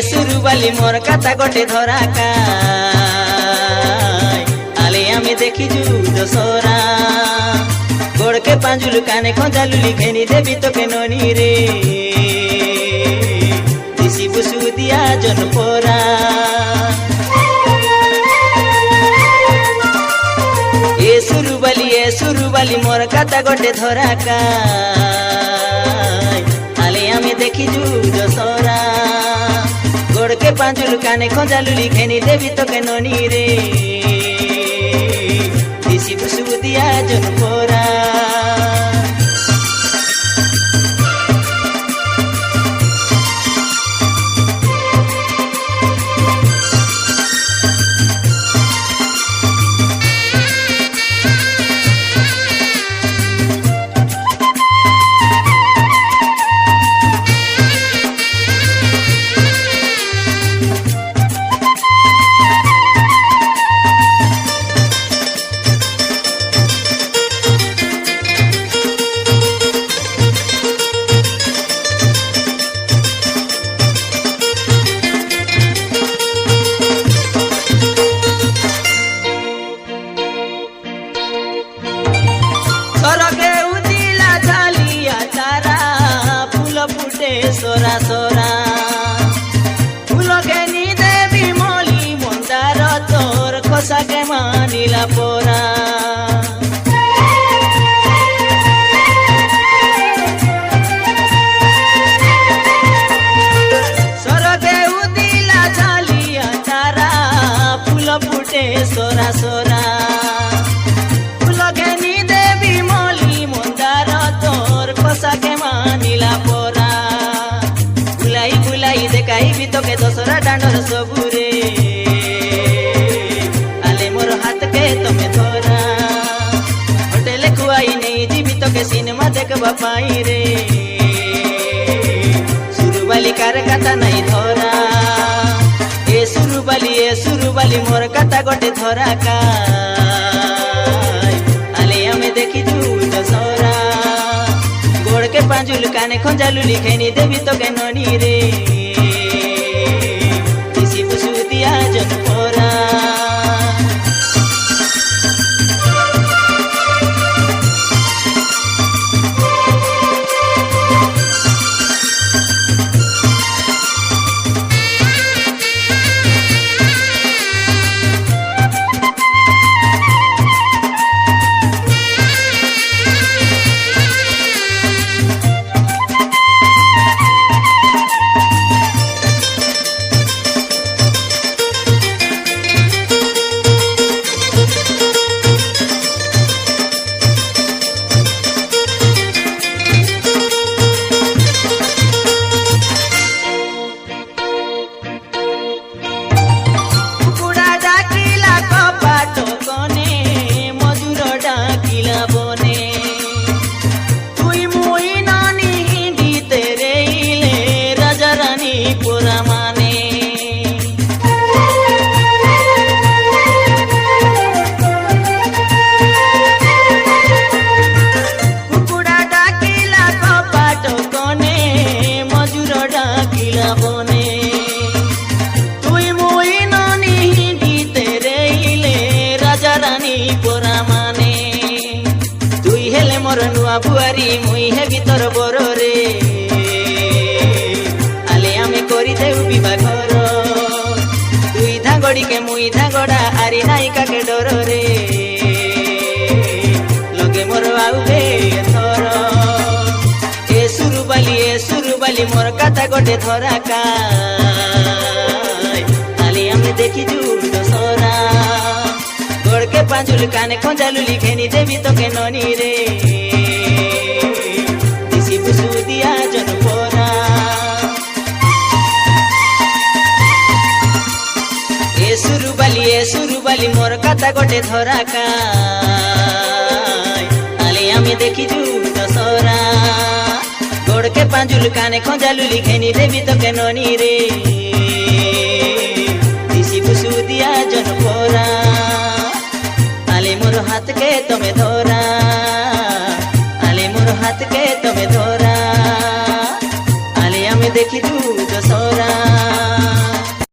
सुरुबाली मोर काता गोटे धराका आले आमे देखिजु दशहरा गोड़ के पांजुल काने खंजालुली घेनी देवी तो के ननी रे दिसी बुसु दिया जनपोरा ए सुरुबाली मोर काता गोटे धराका आले आमे देखिजु दशहरा गोड़ के पांजुल काने खंजालुली घेनी देवी तो के ननी रे दिसी बुसु दिया जनपोरा सोरा सोरा फूल घेनी देवी मली मंदार तोर खसा के मानिला पोरा सरगे उदिला झालिया तारा फूल फुटे सोरा सोरा फूल घेनी देवी मली मंदार तोर खसा के मानिला पोरा देखाई भी तो के दशहरा डांडर सबुरे आले मोर हाथ के तमे धरा होटेल खुआई नहीं जीवी तो के सिनेमा देखबा पाई रे सुरुबाली कार काता नहीं धरा ए सुरुबाली मोर काता गोटे धरा का आले आमे देखी जू दशहरा गोड़ के पांजुल काने खंजालुली घेनी देवी तो के ननी रे जनपोरा मोर नुआ बुआरी मुई हे भीतर बरो रे आले आमे करी देउ विवाहर तुई धांगड़ी के मुई धांगड़ा आरी नायिका के डर रे लगे मोर आउ बे थर ए सुरुबाली मोर काता गोटे धराका आले आमे देखी जू दशहरा गोड़ के पांजुल काने खंजालुली घेनी देवी तो के ननी रे दिसी बुसु दिया जनपोरा ए सुरुबाली मोर काता गोटे धराका आले आमे देखी जू दशहरा गोड़ के पांजुल काने खंजालुली घेनी देवी तो के ननी रे दिसी बुसु दिया जनपोरा आले मोर हाथ के तमे धरा आले मोर हाथ के तमे धरा आले आमे देखी तू